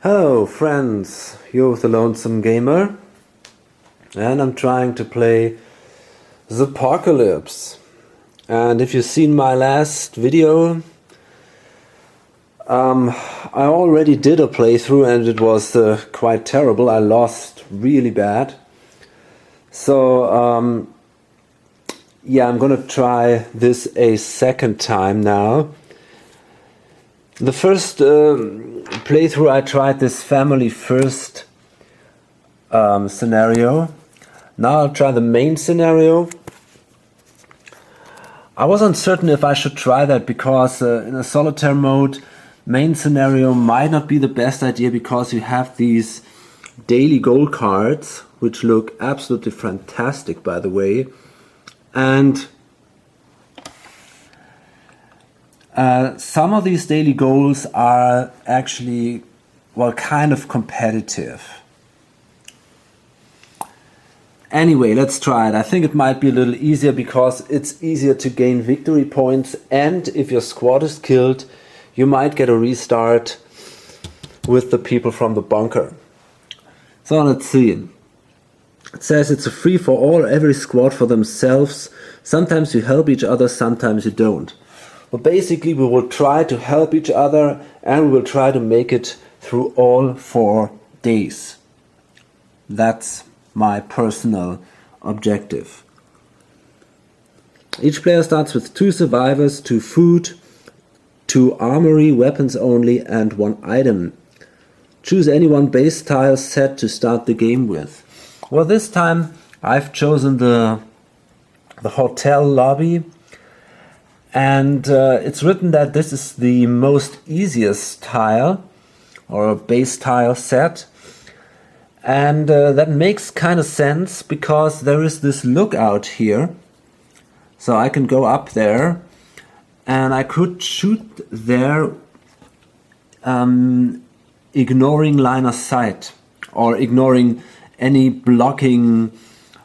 Hello friends, you're with the Lonesome Gamer and I'm trying to play Zpocalypse. And if you've seen my last video, I already did a playthrough and it was quite terrible. I lost really bad. So yeah, I'm gonna try this a second time now. The first playthrough I tried this family first scenario. Now I'll try the main scenario. I was uncertain if I should try that because in a solitaire mode main scenario might not be the best idea because you have these daily goal cards which look absolutely fantastic, by the way, and some of these daily goals are actually, well, kind of competitive. Anyway, let's try it. I think it might be a little easier because it's easier to gain victory points, and if your squad is killed, you might get a restart with the people from the bunker. So let's see. It says it's a free for all, every squad for themselves. Sometimes you help each other, sometimes you don't. Well, basically we will try to help each other and we will try to make it through all 4 days. That's my personal objective. Each player starts with 2 survivors, 2 food, 2 armory, weapons only, and 1 item. Choose any one base tile set to start the game with. Well, this time I've chosen the hotel lobby. And it's written that this is the most easiest tile or base tile set, and that makes kind of sense because there is this lookout here, so I can go up there and I could shoot there ignoring line of sight or ignoring any blocking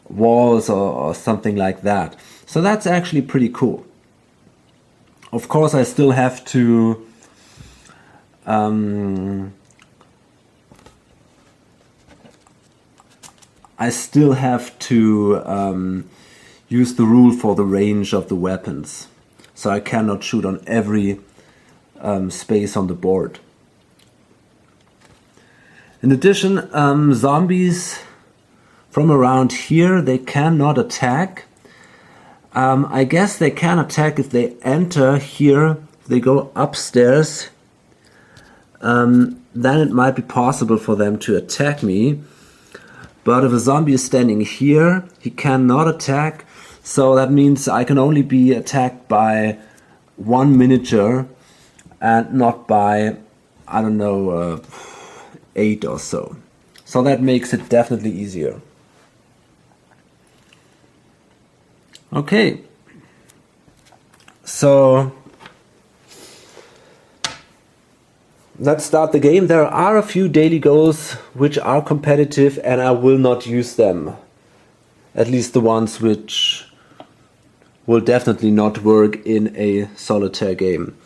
walls or something like that. So that's actually pretty cool. Of course, I still have to use the rule for the range of the weapons, so I cannot shoot on every space on the board. In addition, zombies from around here, they cannot attack. I guess they can attack if they enter here, if they go upstairs, then it might be possible for them to attack me. But if a zombie is standing here, he cannot attack, so that means I can only be attacked by 1 miniature and not by, I don't know, 8 or so. So that makes it definitely easier. Okay, so let's start the game. There are a few daily goals which are competitive and I will not use them. At least the ones which will definitely not work in a solitaire game.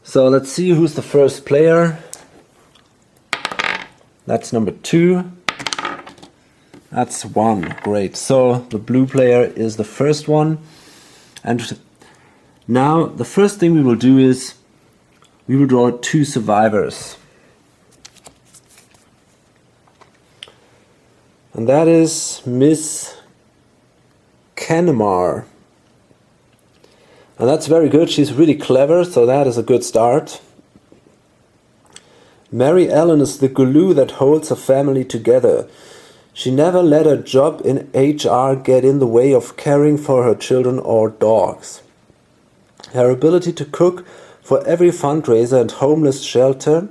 So let's see who's the first player. That's number 2. That's 1. Great. So the blue player is the first one. And now the first thing we will do is we will draw 2 survivors. And that is Miss Kanamar. And that's very good. She's really clever, so that is a good start. Mary Ellen is the glue that holds a family together. She never let a job in HR get in the way of caring for her children or dogs. Her ability to cook for every fundraiser and homeless shelter,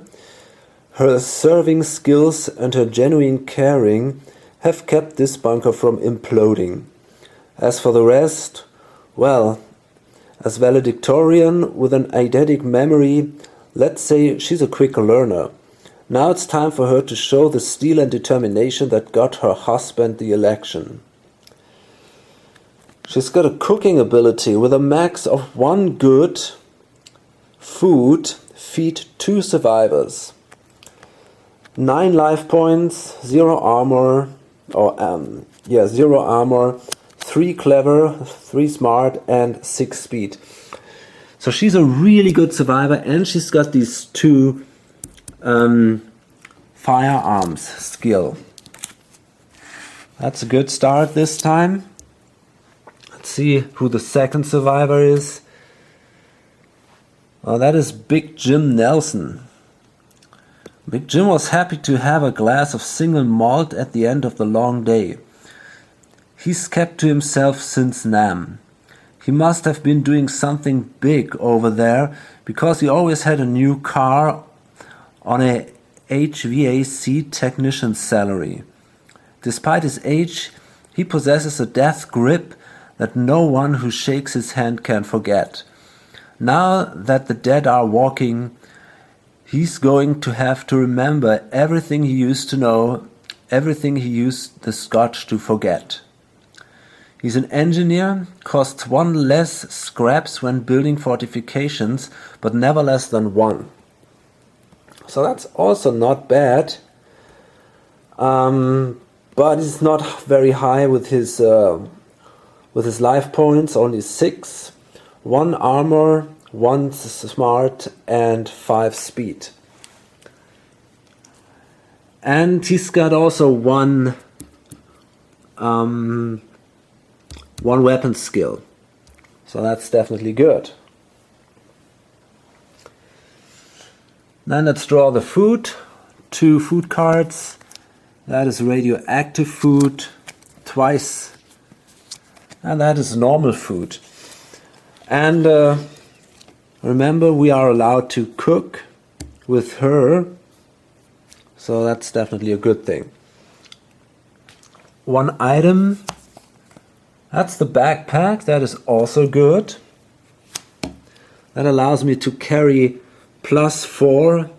her serving skills and her genuine caring have kept this bunker from imploding. As for the rest, well, as valedictorian with an eidetic memory, let's say she's a quick learner. Now it's time for her to show the steel and determination that got her husband the election. She's got a cooking ability with a max of 1 good food, feed 2 survivors. 9 life points, 0 armor, or 0 armor, 3 clever, 3 smart, and 6 speed. So she's a really good survivor, and she's got these 2 firearms skill. That's a good start this time. Let's see who the second survivor is. Well, that is Big Jim Nelson. Big Jim was happy to have a glass of single malt at the end of the long day. He's kept to himself since Nam. He must have been doing something big over there, because he always had a new car on a HVAC technician's salary. Despite his age, he possesses a death grip that no one who shakes his hand can forget. Now that the dead are walking, he's going to have to remember everything he used to know, everything he used the Scotch to forget. He's an engineer, costs 1 less scraps when building fortifications, but never less than 1. So that's also not bad. But it's not very high with his life points, only 6. 1 armor, 1 smart, and 5 speed. And he's got also one weapon skill. So that's definitely good. Then let's draw the food. 2 food cards. That is radioactive food, twice. And that is normal food. And remember, we are allowed to cook with her. So that's definitely a good thing. 1 item. That's the backpack. That is also good. That allows me to carry +4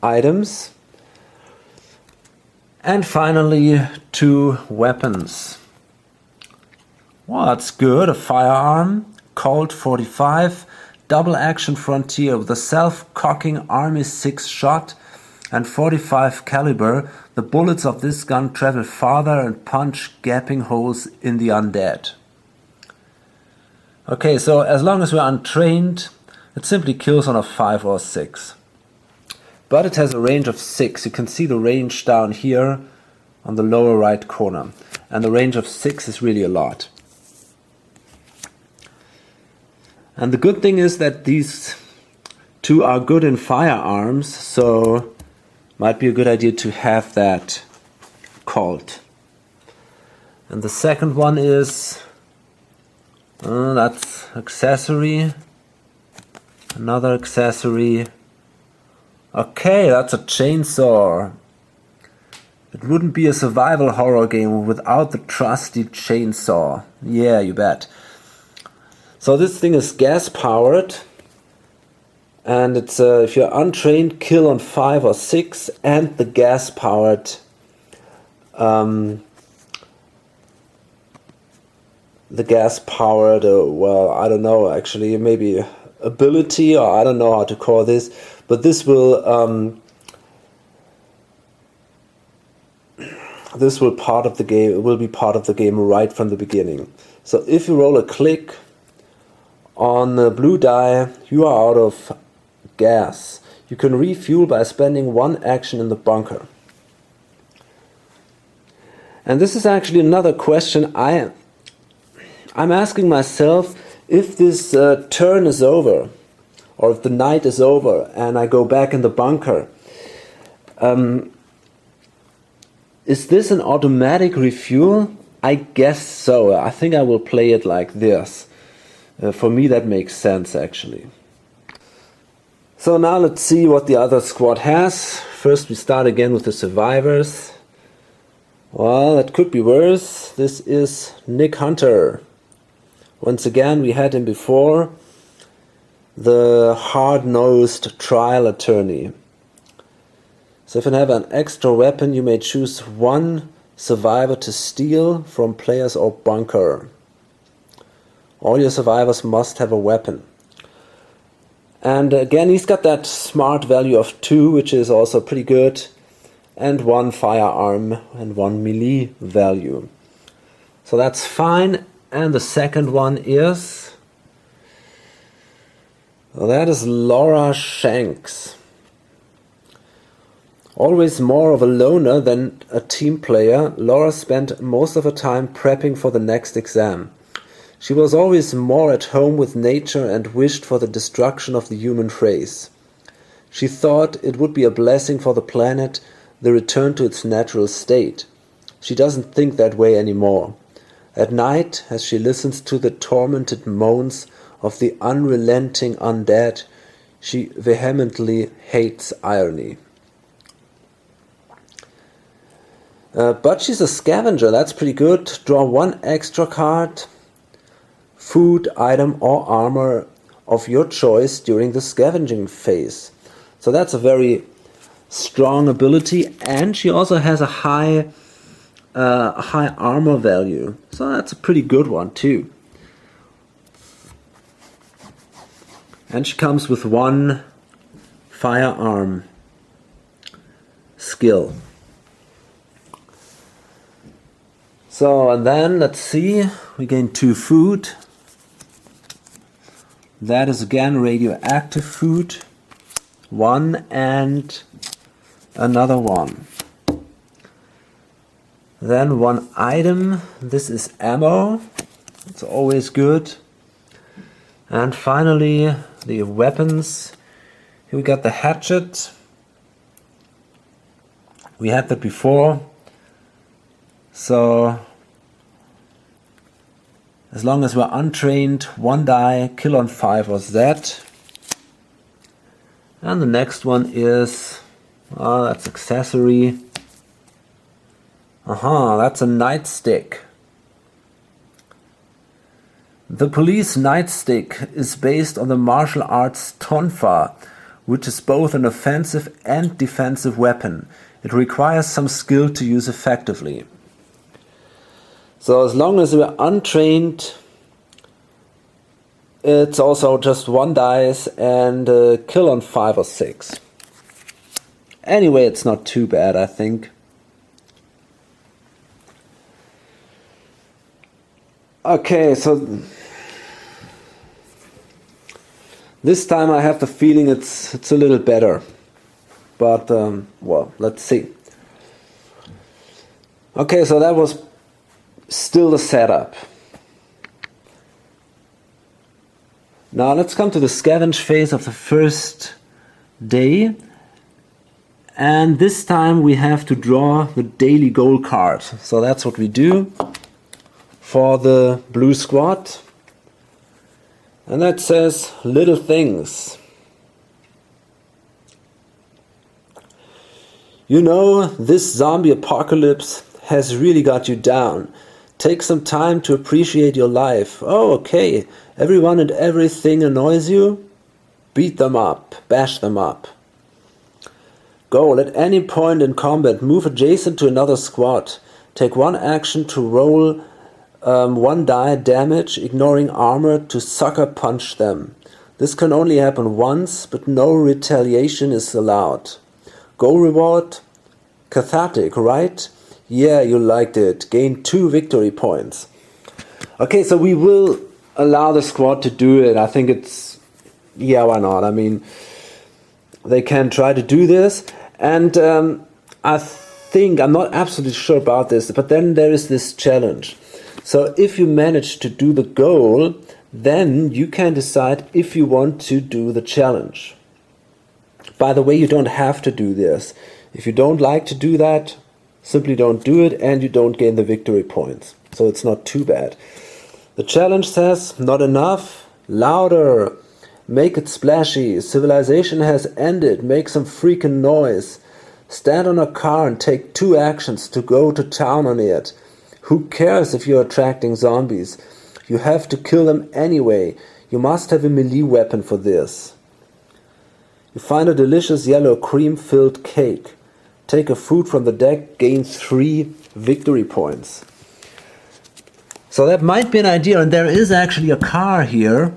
items. And finally, 2 weapons. Well, that's good. A firearm, Colt 45, double action frontier with a self-cocking Army 6 shot and 45 caliber. The bullets of this gun travel farther and punch gaping holes in the undead. Okay, so as long as we're untrained, it simply kills on a 5 or 6. But it has a range of 6. You can see the range down here on the lower right corner. And the range of 6 is really a lot. And the good thing is that these 2 are good in firearms, so might be a good idea to have that Colt. And the second one is, that's accessory. Another accessory. Okay, that's a chainsaw. It wouldn't be a survival horror game without the trusty chainsaw. Yeah, you bet. So this thing is gas powered. And it's if you're untrained, kill on 5 or 6, and the gas powered well, I don't know, actually, maybe ability, or I don't know how to call this, but this will part of the game. It will be part of the game right from the beginning. So if you roll a click on the blue die, you are out of gas. You can refuel by spending 1 action in the bunker. And this is actually another question I'm asking myself. If this turn is over, or if the night is over and I go back in the bunker, is this an automatic refuel? I guess so. I think I will play it like this. For me that makes sense, actually. So now let's see what the other squad has. First we start again with the survivors. Well, that could be worse. This is Nick Hunter. Once again, we had him before, the hard-nosed trial attorney. So if you have an extra weapon, you may choose 1 survivor to steal from players or bunker. All your survivors must have a weapon. And again, he's got that smart value of 2, which is also pretty good. and 1 firearm and 1 melee value. So that's fine. And the second one is... well, that is Laura Shanks. Always more of a loner than a team player, Laura spent most of her time prepping for the next exam. She was always more at home with nature and wished for the destruction of the human race. She thought it would be a blessing for the planet, the return to its natural state. She doesn't think that way anymore. At night, as she listens to the tormented moans of the unrelenting undead, she vehemently hates irony. But she's a scavenger, that's pretty good. Draw 1 extra card, food, item or armor of your choice during the scavenging phase. So that's a very strong ability, and she also has a high armor value. So that's a pretty good one too. And she comes with 1 firearm skill. So, and then, let's see, we gain 2 food. That is again radioactive food. 1 and another 1. Then 1 item, this is ammo. It's always good. And finally, the weapons. Here we got the hatchet. We had that before. So, as long as we're untrained, 1 die, kill on 5 was that. And the next one is, that's accessory. That's a nightstick. The police nightstick is based on the martial arts tonfa, which is both an offensive and defensive weapon. It requires some skill to use effectively. So as long as we're untrained, it's also just 1 dice and kill on 5 or 6. Anyway, it's not too bad, I think. Okay, so this time I have the feeling it's a little better. But, well, let's see. Okay, so that was still the setup. Now let's come to the scavenge phase of the first day. And this time we have to draw the daily goal card. So that's what we do for the blue squad. And that says little things. You know, this zombie apocalypse has really got you down. Take some time to appreciate your life. Oh, okay. Everyone and everything annoys you? Beat them up. Bash them up. Goal: at any point in combat, move adjacent to another squad. Take 1 action to roll 1 die damage, ignoring armor, to sucker punch them. This can only happen once, but no retaliation is allowed. Goal reward: cathartic, right? Yeah, you liked it. Gain 2 victory points. Okay, so we will allow the squad to do it. I think it's... yeah, why not? I mean, they can try to do this. And I think, I'm not absolutely sure about this, but then there is this challenge. So if you manage to do the goal, then you can decide if you want to do the challenge. By the way, you don't have to do this. If you don't like to do that, simply don't do it, and you don't gain the victory points. So it's not too bad. The challenge says, not enough, louder, make it splashy, civilization has ended, make some freaking noise. Stand on a car and take 2 actions to go to town on it. Who cares if you're attracting zombies? You have to kill them anyway. You must have a melee weapon for this. You find a delicious yellow cream-filled cake. Take a food from the deck, gain 3 victory points. So that might be an idea, and there is actually a car here.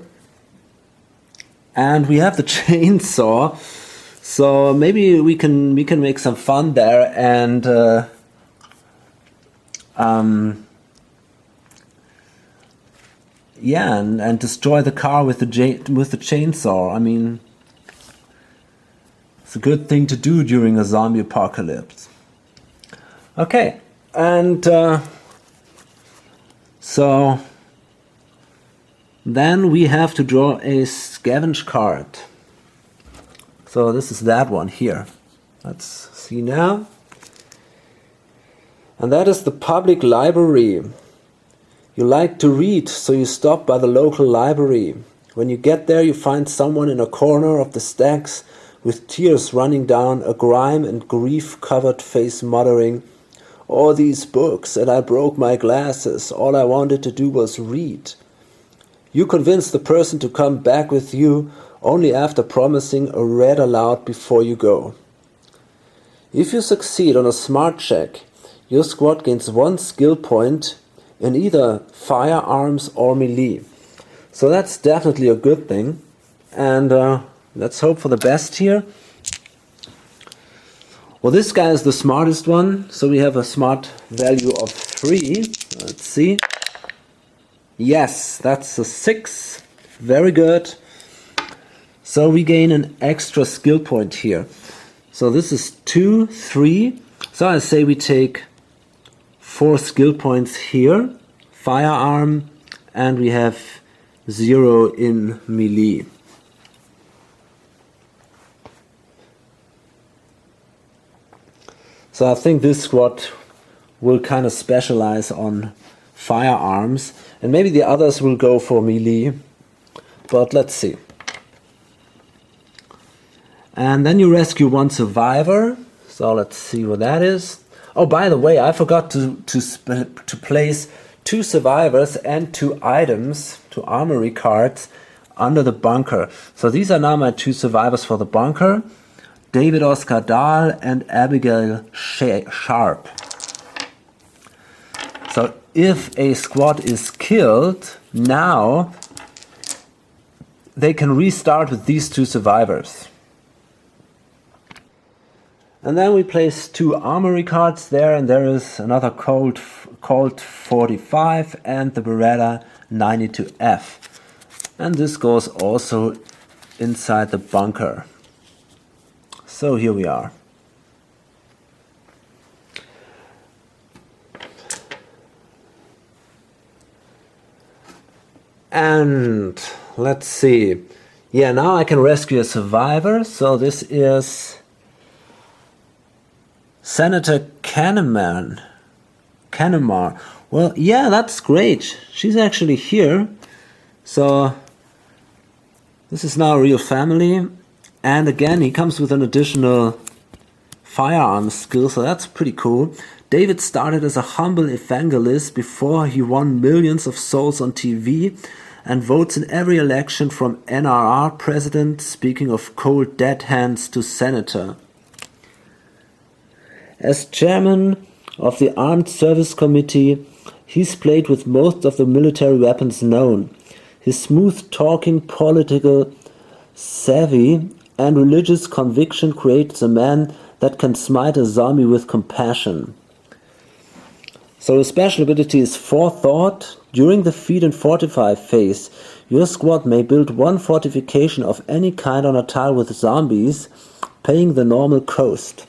And we have the chainsaw. So maybe we can make some fun there and yeah, and destroy the car with the chainsaw. I mean, it's a good thing to do during a zombie apocalypse. Okay, and so then we have to draw a scavenge card. So this is that one here. Let's see now. And that is the public library. You like to read, so you stop by the local library. When you get there, you find someone in a corner of the stacks with tears running down a grime and grief-covered face muttering, "All these books, and I broke my glasses. All I wanted to do was read." You convince the person to come back with you only after promising a read aloud before you go. If you succeed on a smart check, your squad gains 1 skill point in either firearms or melee. So that's definitely a good thing. And let's hope for the best here. Well, this guy is the smartest one, so we have a smart value of 3. Let's see. Yes, that's a 6. Very good. So we gain an extra skill point here. So this is 2, 3. So I say we take 4 skill points here, firearm, and we have 0 in melee. So I think this squad will kind of specialize on firearms, and maybe the others will go for melee, but let's see. And then you rescue 1 survivor, so let's see what that is. Oh, by the way, I forgot to place 2 survivors and 2 items, 2 armory cards, under the bunker. So these are now my 2 survivors for the bunker, David Oscar Dahl and Abigail Sharp. So if a squad is killed, now they can restart with these 2 survivors. And then we place 2 armory cards there, and there is another Colt 45 and the Beretta 92F. And this goes also inside the bunker. So here we are. And let's see. Yeah, now I can rescue a survivor. So this is Senator Kahneman. Well, yeah, that's great. She's actually here. So this is now a real family. And again, he comes with an additional firearms skill, so that's pretty cool. David started as a humble evangelist before he won millions of souls on TV and votes in every election from NRR president, speaking of cold dead hands, to senator. As chairman of the Armed Service Committee, he's played with most of the military weapons known. His smooth-talking political savvy and religious conviction creates a man that can smite a zombie with compassion. So the special ability is Forethought. During the feed and fortify phase, your squad may build 1 fortification of any kind on a tile with zombies, paying the normal cost.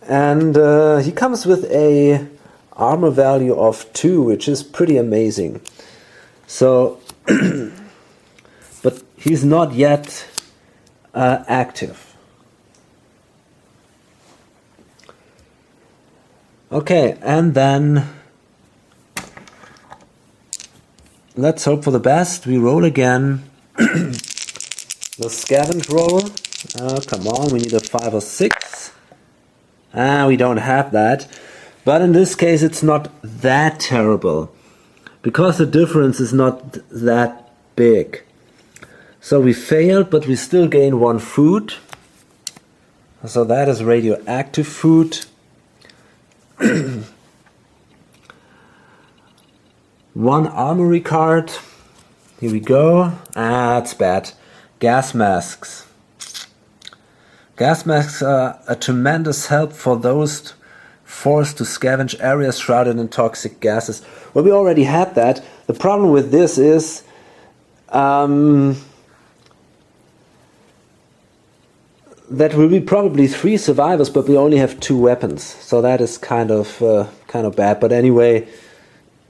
And he comes with a armor value of 2, which is pretty amazing. So, but he's not yet active. Okay, and then let's hope for the best. We roll again. The scavenge roll. Come on, we need a 5 or 6. We don't have that. But in this case, it's not that terrible, because the difference is not that big. So we failed, but we still gain 1 food. So that is radioactive food. 1 armory card. Here we go. That's bad. Gas masks. Gas masks are a tremendous help for those forced to scavenge areas shrouded in toxic gases. Well, we already had that. The problem with this is that will be probably 3 survivors, but we only have 2 weapons, so that is kind of bad. But anyway,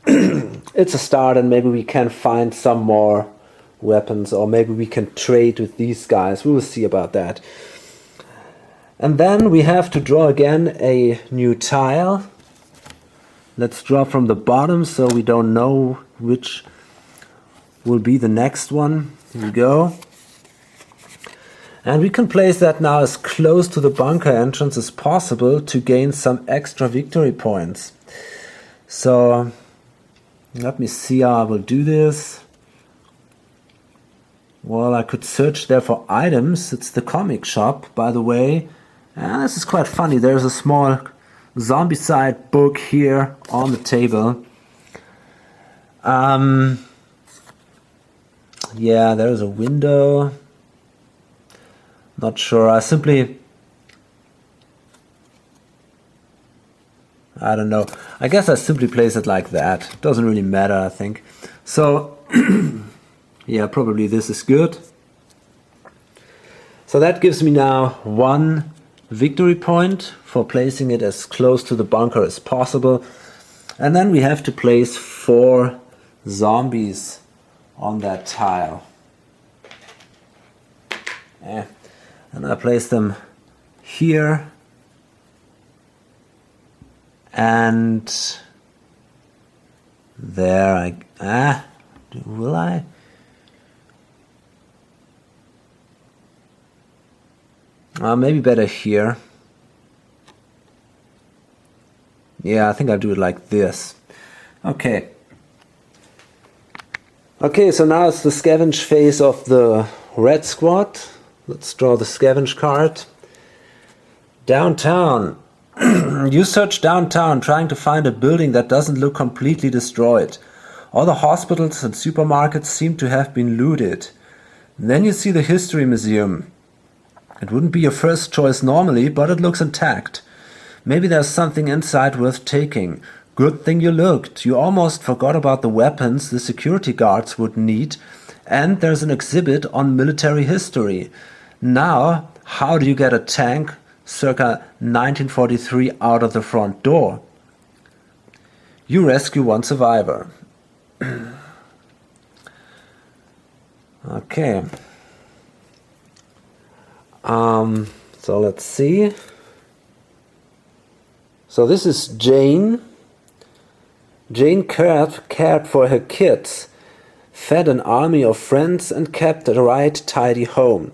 it's a start, and maybe we can find some more weapons, or maybe we can trade with these guys. We will see about that. And then we have to draw again a new tile. Let's draw from the bottom, so we don't know which will be the next one. Here we go. And we can place that now as close to the bunker entrance as possible to gain some extra victory points. So let me see how I will do this. Well, I could search there for items. It's the comic shop, by the way. And this is quite funny. There's a small zombicide book here on the table. Yeah, there's a window. Not sure. I don't know. I guess I simply place it like that. Doesn't really matter, I think. So, yeah, probably this is good. So that gives me now 1 victory point for placing it as close to the bunker as possible. And then we have to place 4 zombies on that tile. And I place them here. And there. Will I? Maybe better here. Yeah, I think I'll do it like this. Okay. Okay, so now it's the scavenge phase of the red squad. Let's draw the scavenge card. Downtown. You search downtown trying to find a building that doesn't look completely destroyed. All the hospitals and supermarkets seem to have been looted. And then you see the history museum. It wouldn't be your first choice normally, but it looks intact. Maybe there's something inside worth taking. Good thing you looked. You almost forgot about the weapons the security guards would need. And there's an exhibit on military history. Now, how do you get a tank circa 1943 out of the front door? You rescue 1 survivor. Okay. So let's see. So this is Jane. Jane cared for her kids, fed an army of friends, and kept a right tidy home.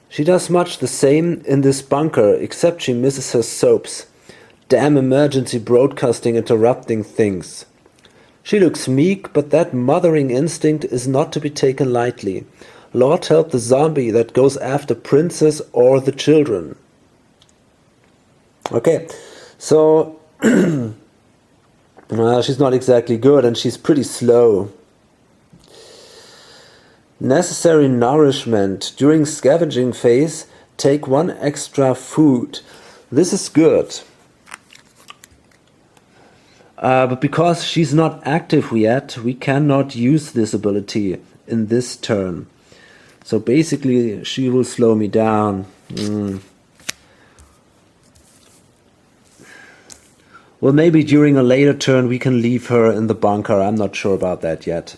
She does much the same in this bunker, except she misses her soaps. Damn emergency broadcasting interrupting things. She looks meek, but that mothering instinct is not to be taken lightly. Lord help the zombie that goes after Princess or the children. Okay, so she's not exactly good, and she's pretty slow. Necessary nourishment. During scavenging phase, take 1 extra food. This is good. But because she's not active yet, we cannot use this ability in this turn. So basically, she will slow me down. Well, maybe during a later turn we can leave her in the bunker. I'm not sure about that yet.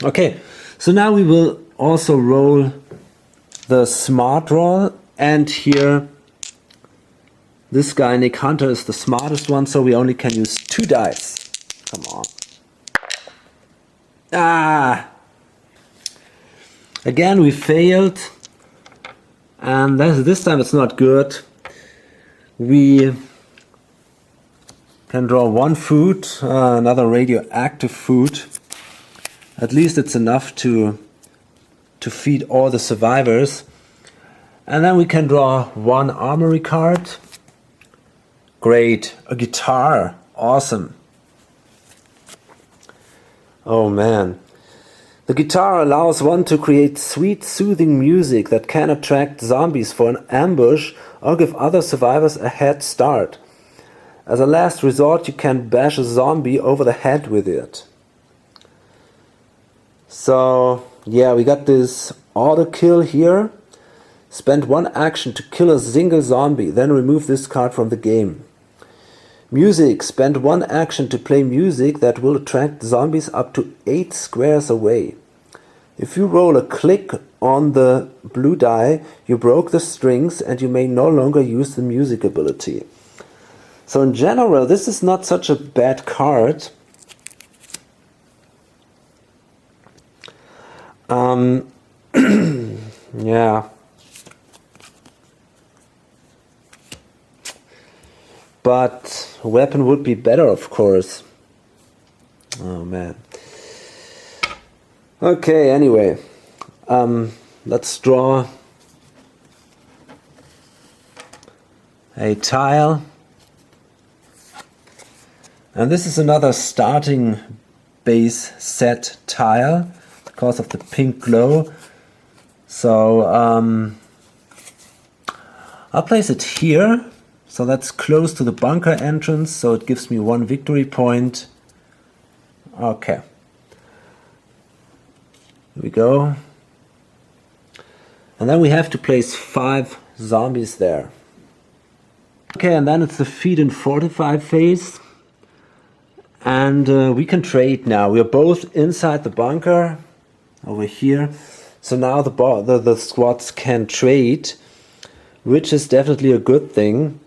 Okay, so now we will also roll the smart roll, and here this guy Nick Hunter is the smartest one, so we only can use 2 dice. Come on. Again we failed, and this time it's not good. We can draw 1 food, another radioactive food. At least it's enough to feed all the survivors. And then we can draw 1 armory card. Great, a guitar, awesome. Oh man, The guitar allows one to create sweet, soothing music that can attract zombies for an ambush or give other survivors a head start. As a last resort, you can bash a zombie over the head with it. So, yeah, we got this auto kill here. Spend one action to kill a single zombie, then remove this card from the game. Music. Spend one action to play music that will attract zombies up to 8 squares away. If you roll a click on the blue die, you broke the strings and you may no longer use the music ability. So in general, this is not such a bad card. Yeah. But a weapon would be better, of course. Oh man. Okay, anyway. Let's draw a tile. And this is another starting base set tile because of the pink glow. So I'll place it here. So that's close to the bunker entrance, so it gives me 1 victory point. Okay. Here we go. And then we have to place 5 zombies there. Okay, and then it's the feed and fortify phase. And we can trade now. We are both inside the bunker over here. So now the squads can trade, which is definitely a good thing.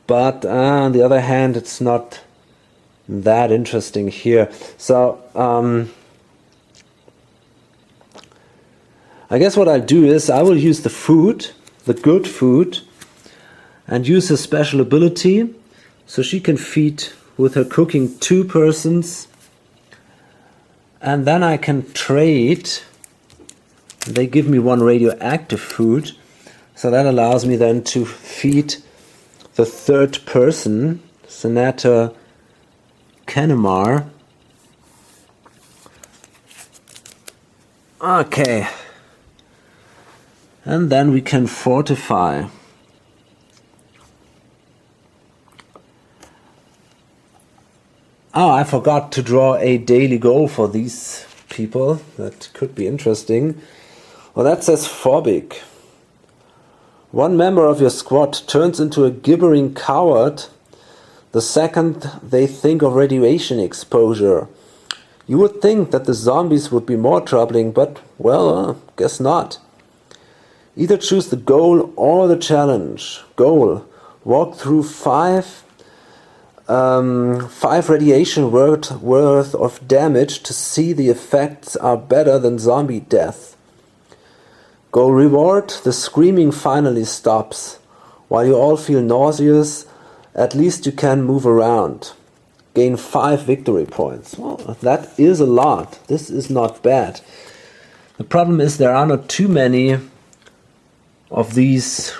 But on the other hand, it's not that interesting here. So I guess what I'll do is I will use the food, the good food, and use a special ability so she can feed with her cooking 2 persons. And then I can trade. They give me 1 radioactive food. So that allows me then to feed the 3rd person, Senator Kennemar. Okay. And then we can fortify. Oh, I forgot to draw a daily goal for these people. That could be interesting. Well, that says phobic. 1 member of your squad turns into a gibbering coward the second they think of radiation exposure. You would think that the zombies would be more troubling, but, well, guess not. Either choose the goal or the challenge. Goal: walk through 5 radiation worth of damage to see the effects are better than zombie death. Goal reward: the screaming finally stops. While you all feel nauseous, at least you can move around. Gain 5 victory points. Well, that is a lot. This is not bad. The problem is there are not too many of these.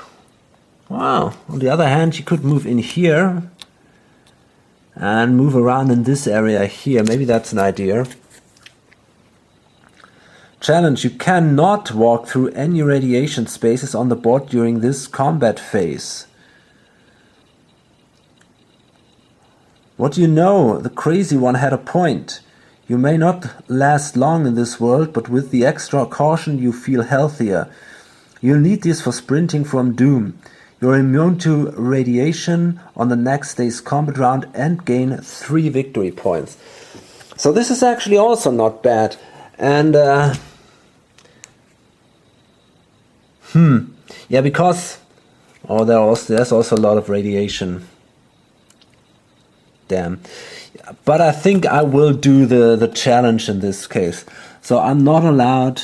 Wow. On the other hand, you could move in here and move around in this area here. Maybe that's an idea. Challenge: you cannot walk through any radiation spaces on the board during this combat phase. What do you know? The crazy one had a point. You may not last long in this world, but with the extra caution you feel healthier. You'll need this for sprinting from doom. You're immune to radiation on the next day's combat round and gain 3 victory points. So this is actually also not bad. And yeah, because there's also a lot of radiation. Damn. But I think I will do the challenge in this case. So I'm not allowed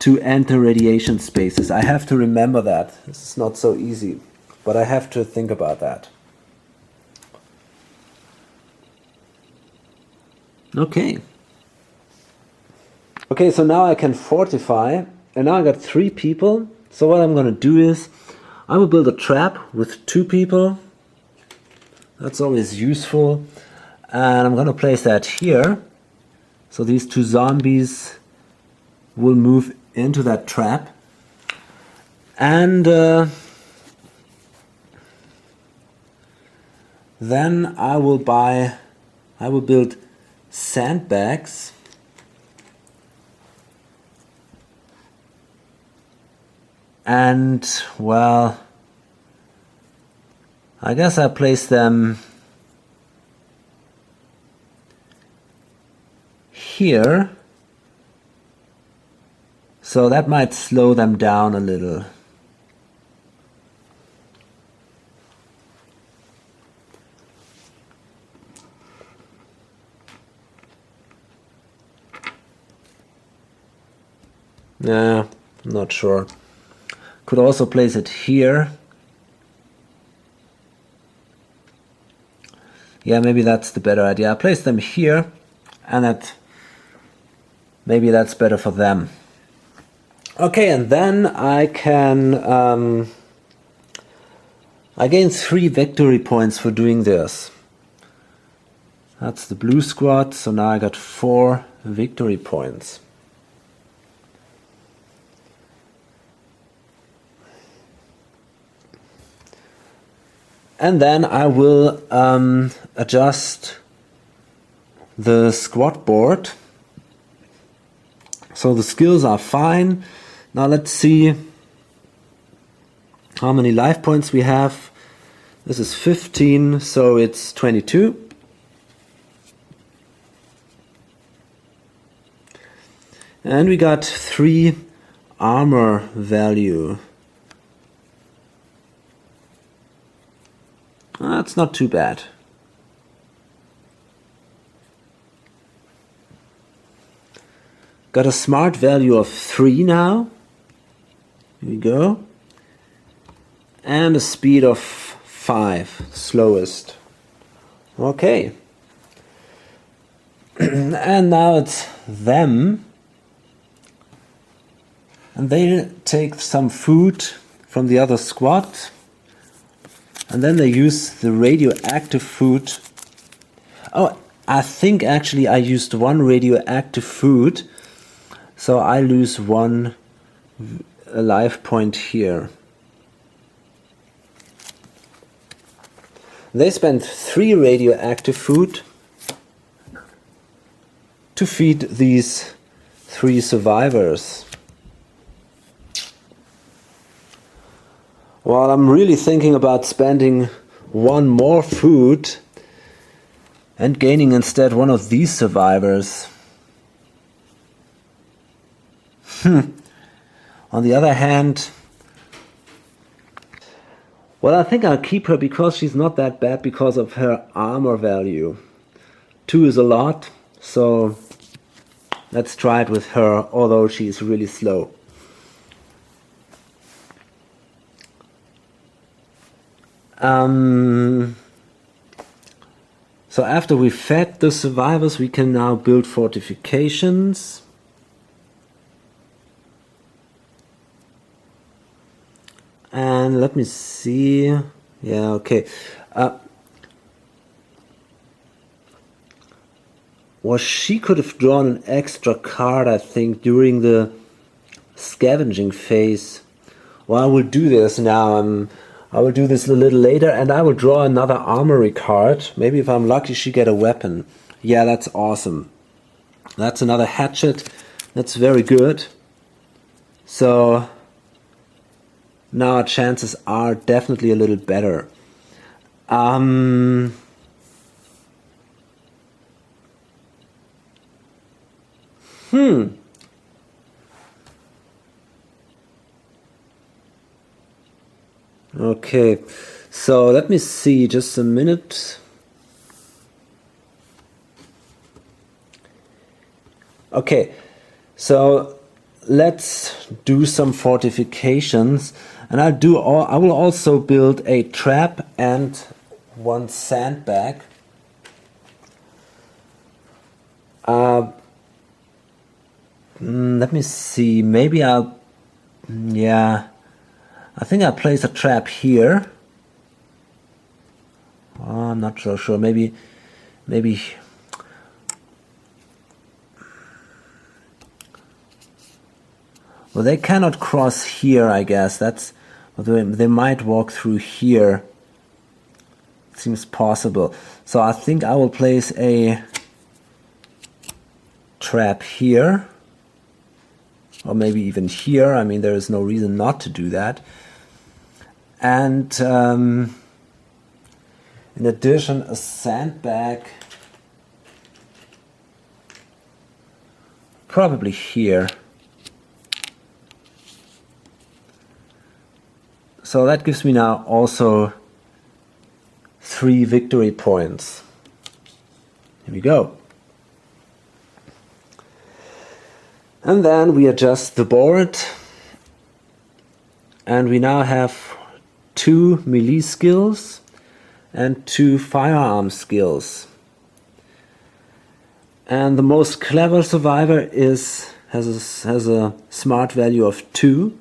to enter radiation spaces. I have to remember that. This is not so easy, but I have to think about that. Okay. Okay, so now I can fortify, and now I got 3 people. So what I'm going to do is, I will build a trap with 2 people. That's always useful. And I'm going to place that here. So these two zombies will move into that trap. And then I will build sandbags. And, well, I guess I place them here. So that might slow them down a little. Nah, not sure. Could also place it here. Yeah, maybe that's the better idea. I place them here, and maybe that's better for them. Okay, and then I can I gain 3 victory points for doing this. That's the blue squad, so now I got 4 victory points. And then I will adjust the squad board. So the skills are fine. Now let's see how many life points we have. This is 15, so it's 22. And we got 3 armor value. That's not too bad. Got a smart value of 3 now. Here we go. And a speed of 5, slowest. Okay. And now it's them. And they take some food from the other squad. And then they use the radioactive food. Oh, I think actually I used 1 radioactive food. So I lose 1 life point here. They spent 3 radioactive food to feed these 3 survivors. Well, I'm really thinking about spending 1 more food and gaining instead 1 of these survivors. On the other hand, well, I think I'll keep her because she's not that bad because of her armor value. 2 is a lot, so let's try it with her, although she's really slow. So after we fed the survivors, we can now build fortifications. And let me see. Yeah, okay. Well, she could have drawn an extra card, I think, during the scavenging phase. Well, I will do this now. I will do this a little later, and I will draw another armory card. Maybe if I'm lucky, she get a weapon. Yeah, that's awesome. That's another hatchet. That's very good. So now our chances are definitely a little better. Okay, so let me see, just a minute. Okay, so let's do some fortifications, and I will also build a trap and 1 sandbag. Let me see, maybe I think I'll place a trap here. Oh, I'm not so sure. Maybe Well, they cannot cross here, I guess. They might walk through here. It seems possible. So I think I will place a trap here. Or maybe even here. I mean, there is no reason not to do that. And in addition, a sandbag, probably here. So that gives me now also 3 victory points. Here we go. And then we adjust the board. And we now have 2 melee skills and 2 firearm skills. And the most clever survivor has a smart value of 2.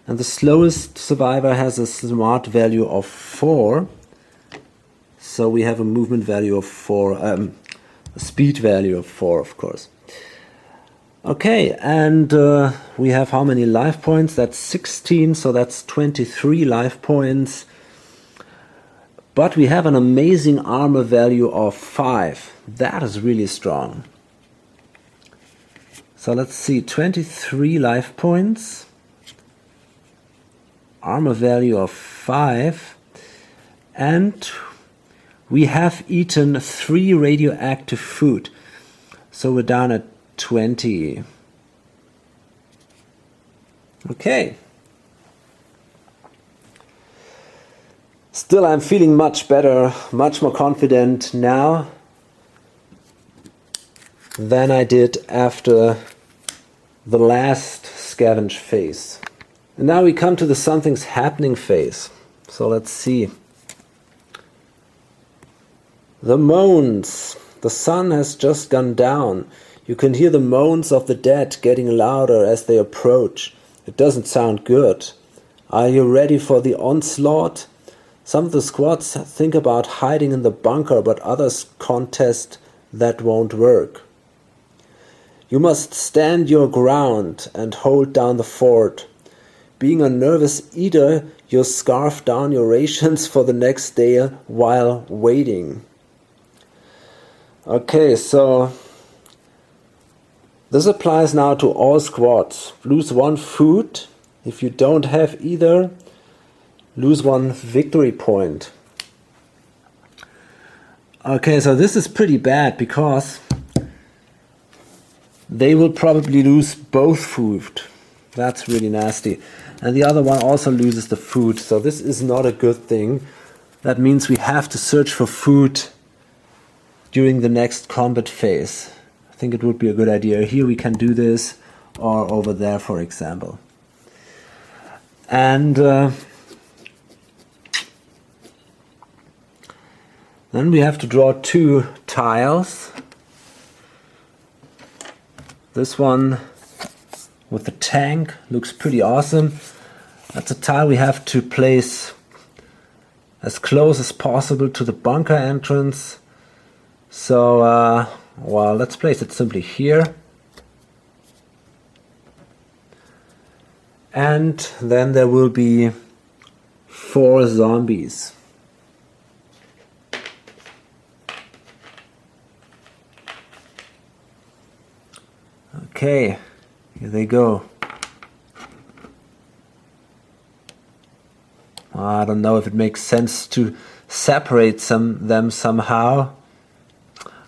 And the slowest survivor has a smart value of 4. So we have a movement value of 4, a speed value of 4, of course. Okay, and we have how many life points? That's 16, so that's 23 life points. But we have an amazing armor value of 5. That is really strong. So let's see, 23 life points. Armor value of 5. And we have eaten 3 radioactive food. So we're down at 20. Okay. Still, I'm feeling much better, much more confident now than I did after the last scavenge phase. And now we come to the something's happening phase. So let's see. The moans. The sun has just gone down. You can hear the moans of the dead getting louder as they approach. It doesn't sound good. Are you ready for the onslaught? Some of the squads think about hiding in the bunker, but others contest that won't work. You must stand your ground and hold down the fort. Being a nervous eater, you scarf down your rations for the next day while waiting. Okay, so this applies now to all squads. Lose 1 food. If you don't have either, lose 1 victory point. Okay, so this is pretty bad because they will probably lose both food. That's really nasty. And the other one also loses the food, so this is not a good thing. That means we have to search for food during the next combat phase. I think it would be a good idea. Here we can do this, or over there, for example. And then we have to draw 2 tiles. This one with the tank looks pretty awesome. That's a tile we have to place as close as possible to the bunker entrance. So, well, let's place it simply here. And then there will be 4 zombies. Okay, here they go. I don't know if it makes sense to separate them somehow.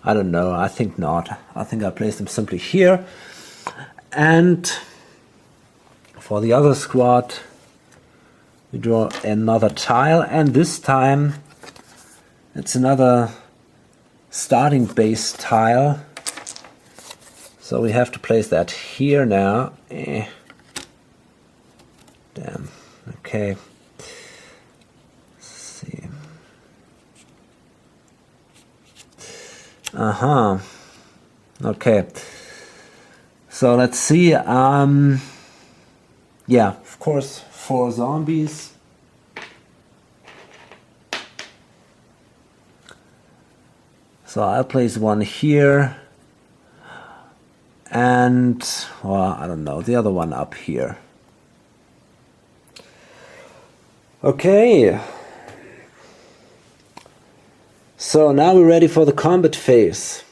I don't know, I think not. I think I place them simply here. And for the other squad, we draw another tile, and this time it's another starting base tile. So we have to place that here now. Damn. Okay. Let's see. Okay. So let's see. Yeah, of course, 4 zombies. So I'll place one here. and, well, I don't know, the other one up here. Okay. So now we're ready for the combat phase.